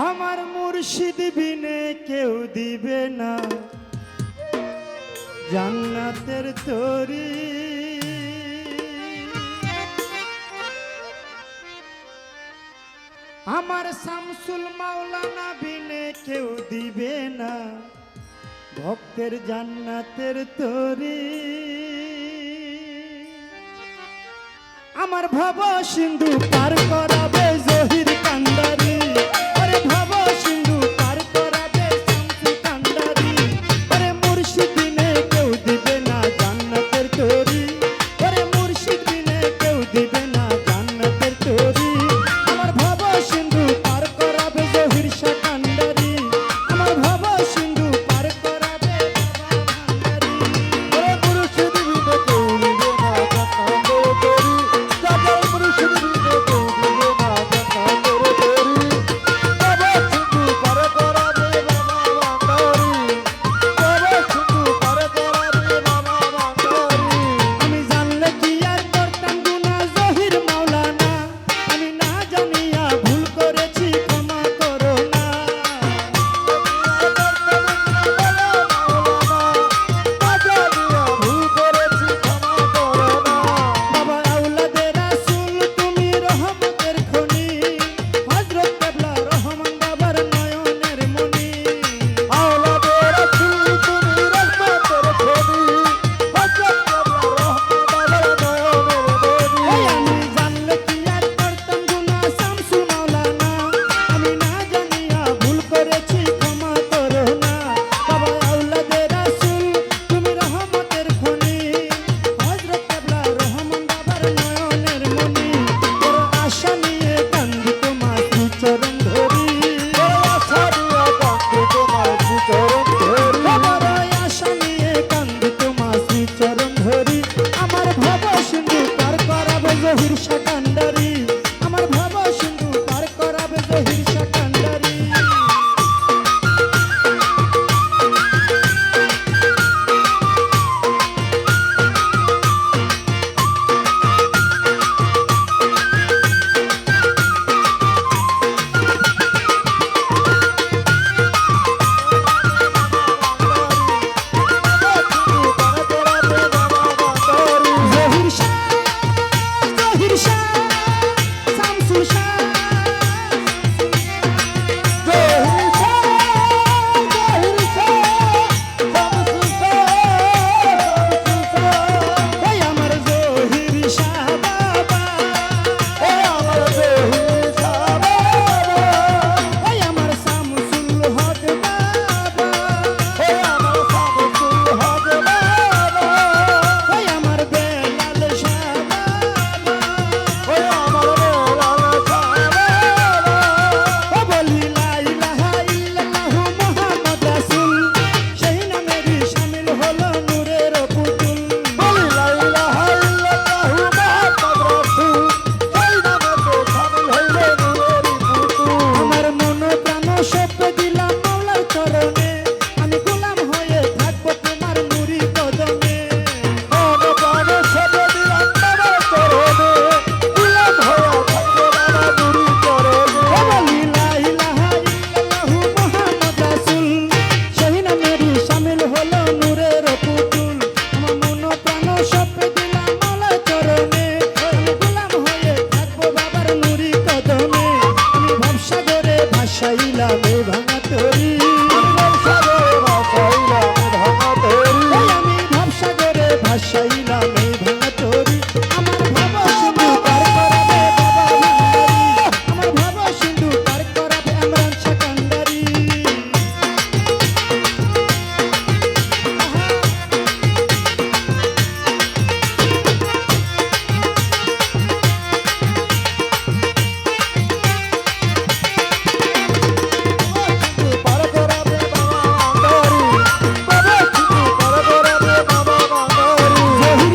আমার মুর্শিদ বিনে কেউ দিবে না জান্নাতের তরি। আমার শামসুল মাওলানা বিনে কেউ দিবে না ভক্তের জান্নাতের তরি। আমার ভব সিন্ধু পার করাবে জহির কান্ডারি। আরে ভব সিন্ধু পার করাবে শামসু কান্ডারি। আরে মুর্শিদ বিনে কেউ দিবে না জান্নাতের তরি। আরে মুর্শিদ বিনে কেউ দিবে না জান্নাতের তরি। আমার ভব সিন্ধু পার করাবে জহির শাহ কান্ডারি। আমার ভব সিন্ধু পার করাবে বাবা ভান্ডারি। ওরে মুর্শিদ বিনে কেউ দিবে না জান্নাতের তরি। যাদের মুর্শিদ বিনে কেউ দিবে না জান্নাতের তরি। বাবা সিন্ধু পার করাবে বাবা ভান্ডারি। বাবা সিন্ধু পার করাবে বাবা ভান্ডারি। আমি জানলে কি আর করতাম গুনাহ জহির মাওলানা। আমি না জানিয়া ভুল করেছি ক্ষমা করো না। বাবা আওলাদে রাসূল তুমি রহমতের খনি। হযরত কেবলা রহমান বাবার নয়নের মনি। এই আমি জানলে কি আর করতাম গুনাহ শামসুল মাওলানা। আমি না জানিয়া ভুল করেছি ক্ষমা করো না। বাবা আওলাদে রাসূল তুমি রহমতের খনি। হযরত কেবলা রহমান বাবার নয়নের মনি। তোর আশা নিয়ে কান্দি তোমার চরণ ধরি। বাবার আশা নিয়ে কান্দি তোমার চরণ ধরি। আমার ভব সিন্ধু পার করাবে জহির শাহ কান্ডারি। আমার ভব সিন্ধু পার করাবে জহির শাহ কান্ডারি। জহির শাহ জহির শাহ শামসুল শাহ এই আমার জহির শাহ বাবা। এই আমার শামসুল হক বাবা। এই আমার বেলাল শাহ বাবা। ও বলি লা ইলাহা ইল্লাল্লাহু মুহাম্মদ রাসূল। সেই নামেরই শামিল হলো নূরের পুতুল। আমার মন প্রাণ সব দিলাম মাওলার চরণে। আমি গোলাম হয়ে থাকবো তোমার নুরি কদমে। ও বলি লা ইলাহা ইল্লাল্লাহু মুহাম্মদ রাসূল। সেই নামেরই শামিল হলো নূরের পুতুল। আমার মন প্রাণ সব দিলাম মাওলার চরণে। আমি গোলাম হয়ে থাকবো বাবার নুরি কদমে। আমি ভবসাগরে ভাসাইলাম এই ভাঙা তরি। এই আমি ভবসাগরে ভাসাইলাম এই ভাঙা তরি। আমার ভব সিন্ধু পার করাবে বাবা ভান্ডারি। আমার ভব সিন্ধু পার করাবে ইমরান শাহ কান্ডারি। জহির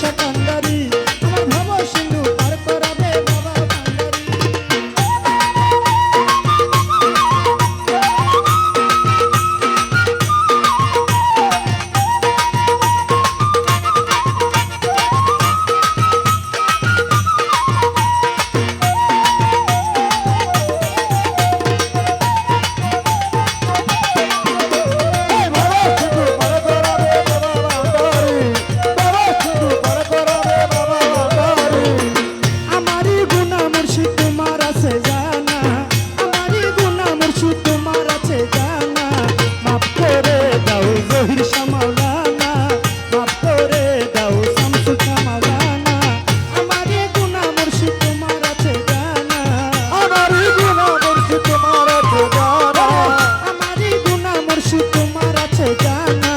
বৈশা কান্ডারি আমার ভব সিন্ধু পার করাবে বাবা ভান্ডারি আমারি গুনা মুর্শিদ তোমার আছে জানা আমারি গুনা মুর্শিদ তোমার আছে জানা মাফ করে দাও জহির শাহ মাওলানা মাফ করে দাও শামসুল শাহ মাওলানা আমারি গুনা মুর্শিদ তোমার আছে জানা আমারি গুনাহ মুর্শিদ তোমার আছে জানা আমারি গুনা মুর্শিদ তোমার আছে জানা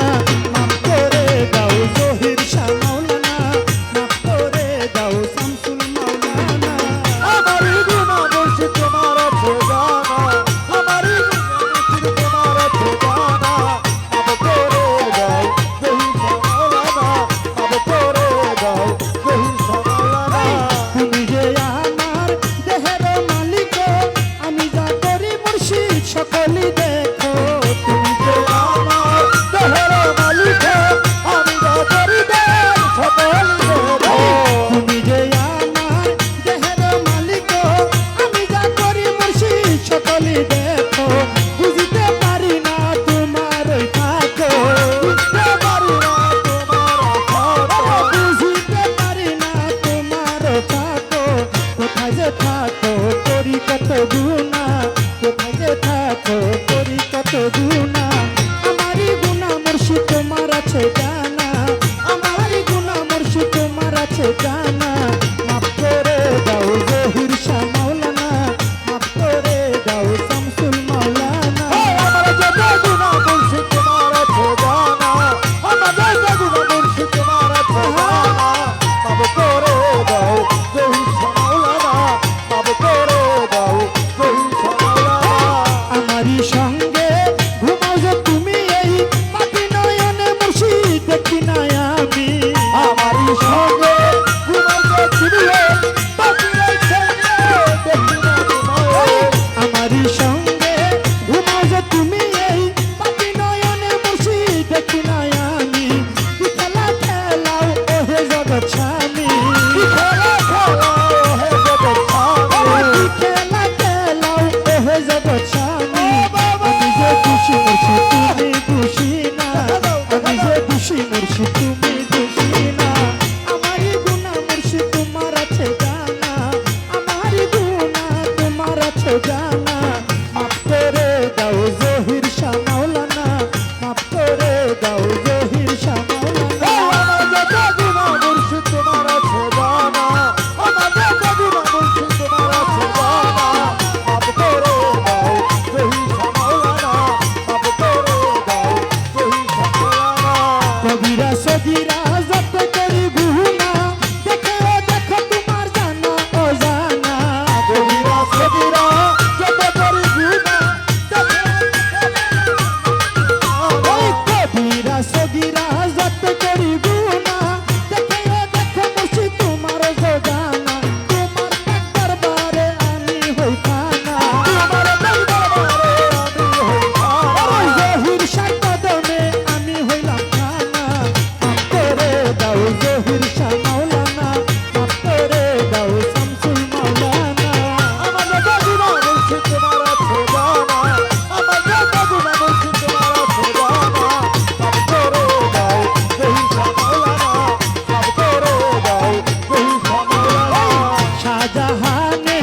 মাফ করে দাও জহির শাহ মাওলানা মাফ করে দাও শামসুল মাওলানা আমারি গুনাহ মুর্শিদ তোমার আছে জানা আমারি গুনাহ মুর্শিদ তোমার আছে জানা মাফ করে দাও জহির শাহ মাওলানা মাফ করে দাও জহির শাহ মাওলানা তুমি যে আমার দেহের মালিক আমি যা করি মুর্শিদ সকলি দেখো তুমি যে আমার দেহের মালিক আমি যা করি দেব সকল দেব তুমি যে আমার দেহের মালিক আমি যা করি মুর্শিদ সকলি দেখো বুঝতে পারি না তোমার ওই থাকো বুঝতে পারি না তোমার কথা বুঝতে পারি না তোমার থাকো কোথায় যে থাকো করি কত গুণা কোথায় যে থাকো করি কত গুণা আমারই গুণা মুর্শিদ তোমার আছে জানা আমারই গুণা মুর্শিদ তোমার আছে জানা মাফ করে দাও জহির শাহ মাওলানা মাফ করে দাও শামসুল মাওলানা আমার যত গুনাহ মুর্শিদ তোমার আছে জানা আমার যত গুনাহ মুর্শিদ তোমার আছে জানা মাফ করে দাও জহির শাহ মাওলানা মাফ করে দাও জহির শাহ মাওলানা আমারই সঙ্গে ঘুমাও যে তুমি এই পাখি নয়নে মুর্শিদ দেখি না আমি আমারই সঙ্গে ঘুমাতে ছিলে বাকির সঙ্গে দেখি না তোমায় আমারই সঙ্গে ঘুমাও যে তুমি এই পাখি নয়নে মুর্শিদ দেখি না আমি কি খেলা খেলাও ওহে জগৎ স্বামী খেলা খেলা হে জগৎ স্বামী কি খেলা খেলাও ওহে জগৎ স্বামী আমি যে খুশি মুর্শিদ তুমি খুশি না আমি যে খুশি মুর্শিদ তুমি খুশি না আমারই গুণা মুর্শিদ তোমার আছে জানা আমারই গুণা তোমার আছে জানা মাফ করে দাও জহির শাহ মাওলানা মাফ করে দাও জহির শাহ মাওলানা আমার যত গুনাহ মুর্শিদ তোমার আছে জানা আমার যত গুনাহ মুর্শিদ তোমার আছে জানা মাফ করে দাও জহির শাহ মাওলানা মাফ করে দাও জহির শাহ মাওলানা কবিরা সগিরা যত করি গুনা দেখো দেখো তোমার জানা ও জানা কবিরা সগিরা যত করি গুনাহ ওই কবিরা সগিরা যত করি গুনা দেখো দেখো মুর্শিদ তোমার জানা তোমার দরবারে আমি হই খানা তোমার দরবারে আমি হই খানা ওই জহির শাহ কদমে আমি হইলাম খানা মাফ করে দাও জহির শাহ মাওলানা মাফ করে দাও শামসুল মাওলানা আমার যত গুনাহ মুর্শিদ তোমার আছে জানা আমার যত গুনাহ মুর্শিদ তোমার আছে জানা মাফ করে দাও জহির শাহ মাওলানা মাফ করে দাও জহির শাহ মাওলানা শাহজাহানে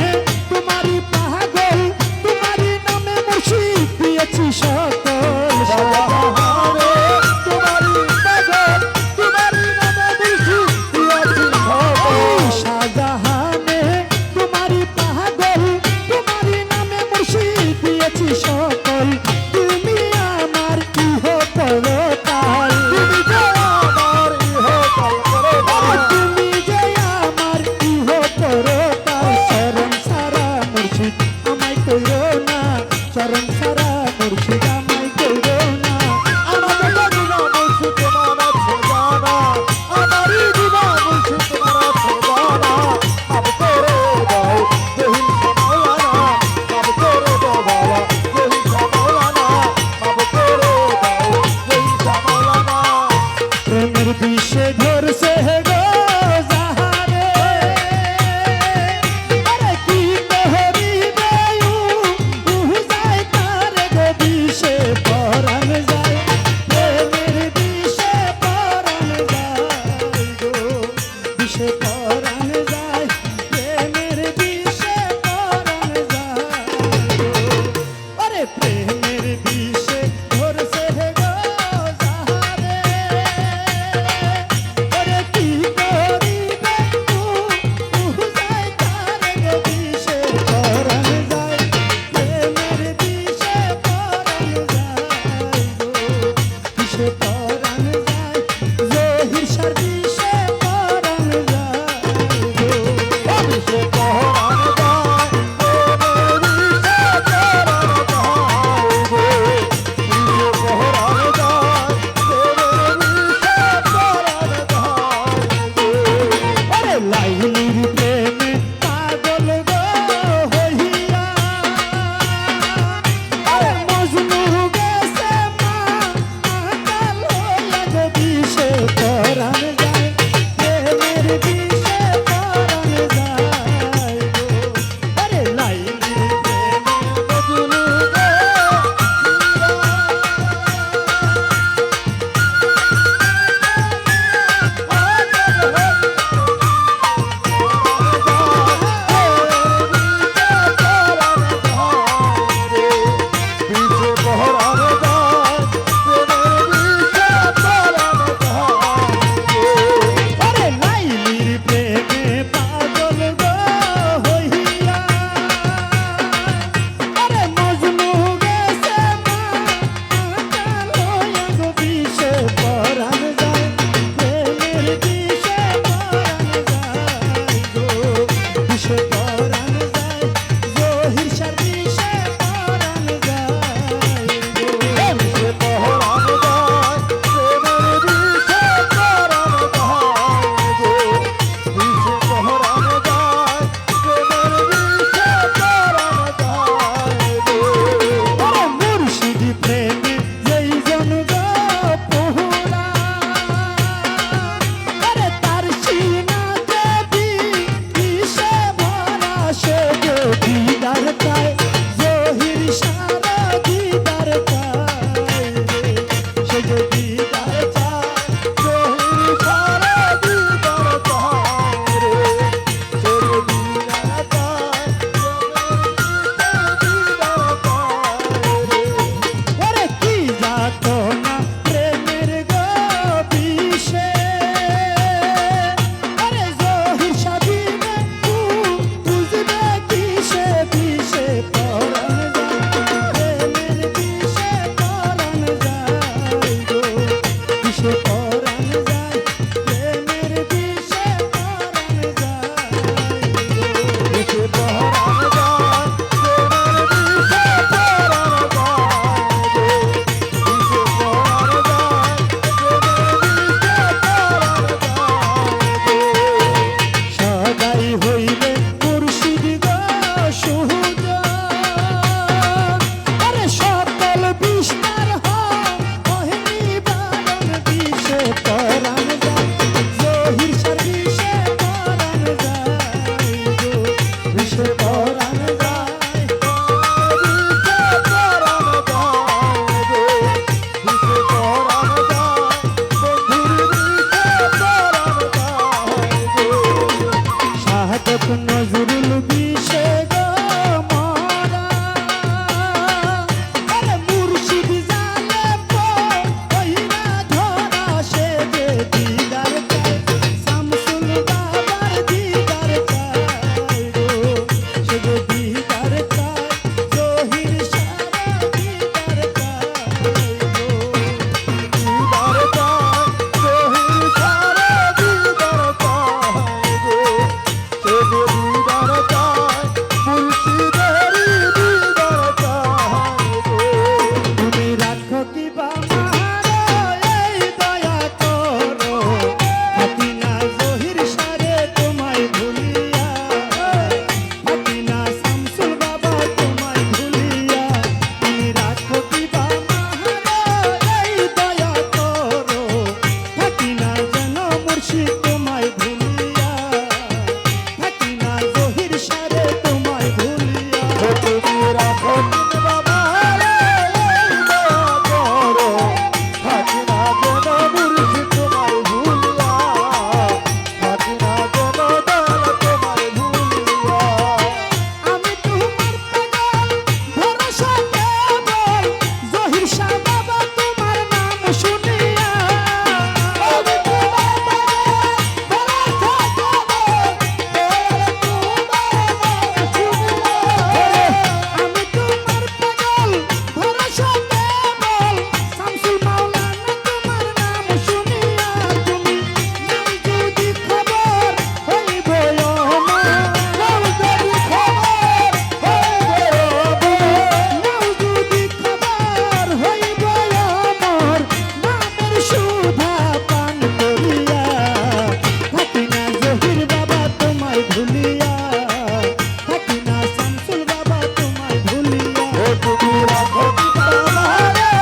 তোমারি পাগল তোমারি নামে মুর্শিদ দিয়েছি সকল শাহজাহানে তোমারি পাগল তোমারি নামে মুর্শিদ দিয়েছি সকল শাহজাহানে তোমারি পাগল তোমারি নামে মুর্শিদ দিয়েছি সকল তুমি আমার ইহ পরকাল তুমি যে আমার ইহকাল পরকাল তুমি যে আমার ইহ পরকাল চরণ সারা মুর্শিদ আমায় কইরো না চরণ সারা মুর্শিদ আমায় কইরো না আমার যত গুনাহ মুর্শিদ তোমার আছে জানা আমারই গুনাহ তোমায় ভুলিয়া, থাকি না জহির সারে তোমায় ভুলিয়া। ও তুমি রাখো দিন বাবা রে, দয়া করো, থাকি না যেন মুর্শিদ তোমায় ভুলিয়া, থাকি না যেন দয়াল তোমায় ভুলিয়া। আমি তোমার পাগল, ভরসা কেবল, জহির শাহ বাবা তোমার নাম শুনিয়া। আমি তোমার পাগল, ভরসা কেবল, দয়াল তোমার নাম শুনিয়া। আমি তোমার পাগল, ভরসা কেবল, শামসুল মাওলানা তোমার নাম শুনিয়া। তুমি নাও যদি খবর হইব আমার, নাও যদি খবর হইবে নাও যদি খবর হইব আমার, নামের সুধা পান করিয়া, থাকি না জহির বাবা তোমায় ভুলিয়া, থাকি না শামসুল বাবা তোমায় ভুলিয়া। ও তুমি রাখো দিন বাবা রে,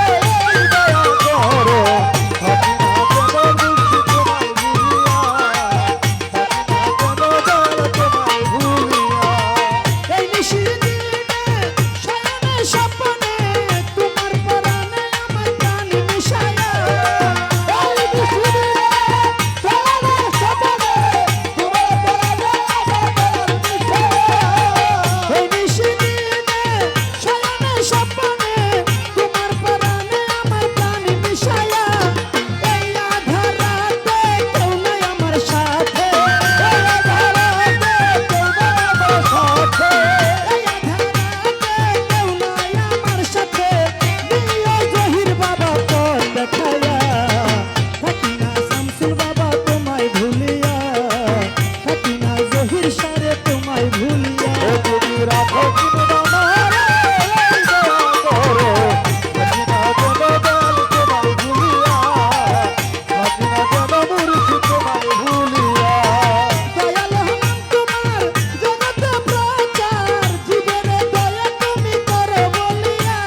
দয়া করো, থাকি না যেন মুর্শিদ তোমায় ভুলিয়া, থাকি না যেন দয়াল তোমায় ভুলিয়া। এই নিশির দিনে শয়নে স্বপ্নে তোমার পরাণে আমার প্রাণ মিশায়া। এই নিশিদিনে চলে স্বপ্নে তোমার পরাণে আমার প্রাণ মিশায়া। এই নিশির দিনে শয়নে স্বপ্নে তোমার পরাণে আমার প্রাণ মিশায়া। এই আধার রাতে কেউ নাই আমার সাথে, এই আধারাতে তোমার আমার সাথে, এই আধার রাতে কেউ নাই আমার সাথে, দিও জহির বাবা পথ দেখায়া, থাকি না শামসুল বাবা তোমায় ভুলিয়া, থাকি না জহির সারে তোমায় ভুলিয়া। ও তুমি রাখো দিন বাবা রে, দয়া করো, থাকি না যেন দয়াল তোমায় ভুলিয়া, থাকি না যেন মুর্শিদ তোমায় ভুলিয়া। দয়াল হলাম তোমার জগতে প্রচার, জীবনে দয়া তুমি করো বলিয়া।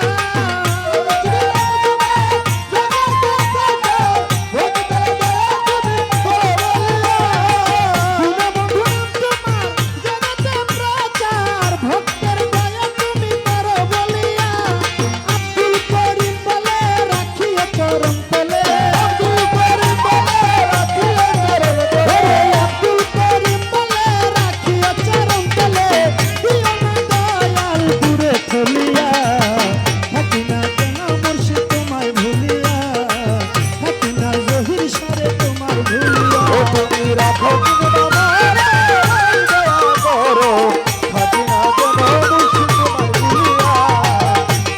দীনবন্ধু নাম তোমার জগতে প্রচার, ভক্তের দয়া তুমি করো বলিয়া। আব্দুল করিম বলে রাখিও চরণ তলে, আব্দুল করিম বলে রাখিও চরণ তলে, আব্দুল করিম বলে রাখিও চরণ তলে, দিও না দয়াল দূরে ঠেলিয়া, থাকি না যেন মুর্শিদ তোমায় ভুলিয়া, থাকি না জহির সারে তোমার ভুলিয়া। ও তুমি রাখো দিন বাবা রে, দয়া করো, থাকি না যেন মুর্শিদ তোমায় ভুলিয়া,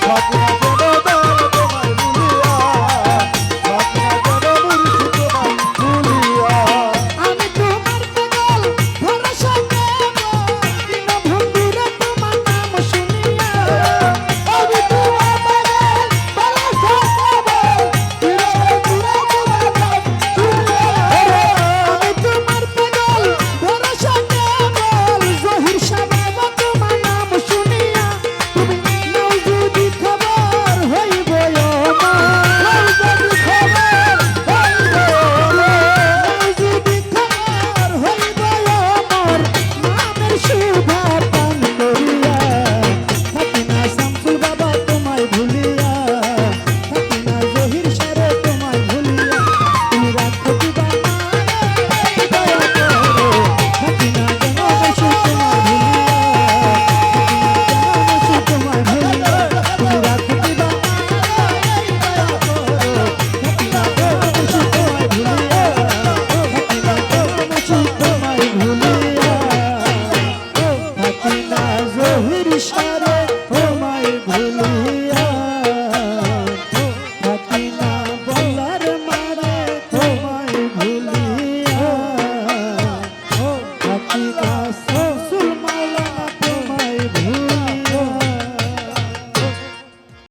থাকি না যেন দয়াল তোমায় ভুলিয়া, থাকি না যেন মুর্শিদ তোমায় ভুলিয়া। আমি তোমার পাগল, ভরসা কেবল, দীনবন্ধুরে তোমার নাম শুনিয়া। আমি তোমার পাগল, ভরসা কেবল, দীনবন্ধুরে তোমার নাম শুনিয়া। আমি তোমার পাগল, ভরসা কেবল, জহির শাহ বাবা তোমার নাম শুনিয়া। তুমি নাও যদি খবর হইব আমার, নাও যদি খবর হইবে নাও যদি খবর হইব আমার, নামের সুধা পান করিয়া, থাকি না শামসুল বাবা তোমায় ভুলিয়া, থাকি না জহির সারে তোমায় ভুলিয়া। তুমি রাখো দিবা মারে, দয়া করো, থাকি না যেন মুর্শিদ তোমায় ভুলিয়া, থাকি না যেন মুর্শিদ তোমায় ভুলিয়া। তুমি রাখো দিবা মারে, দয়া করো, থাকি না যেন মুর্শিদ তোমায় ভুলিয়া, থাকি না যেন মুর্শিদ তোমায় ভুলিয়া, থাকি না জহির সারে তোমায় ভুলিয়া, থাকি না বলার মারে তোমায় ভুলিয়া, থাকি না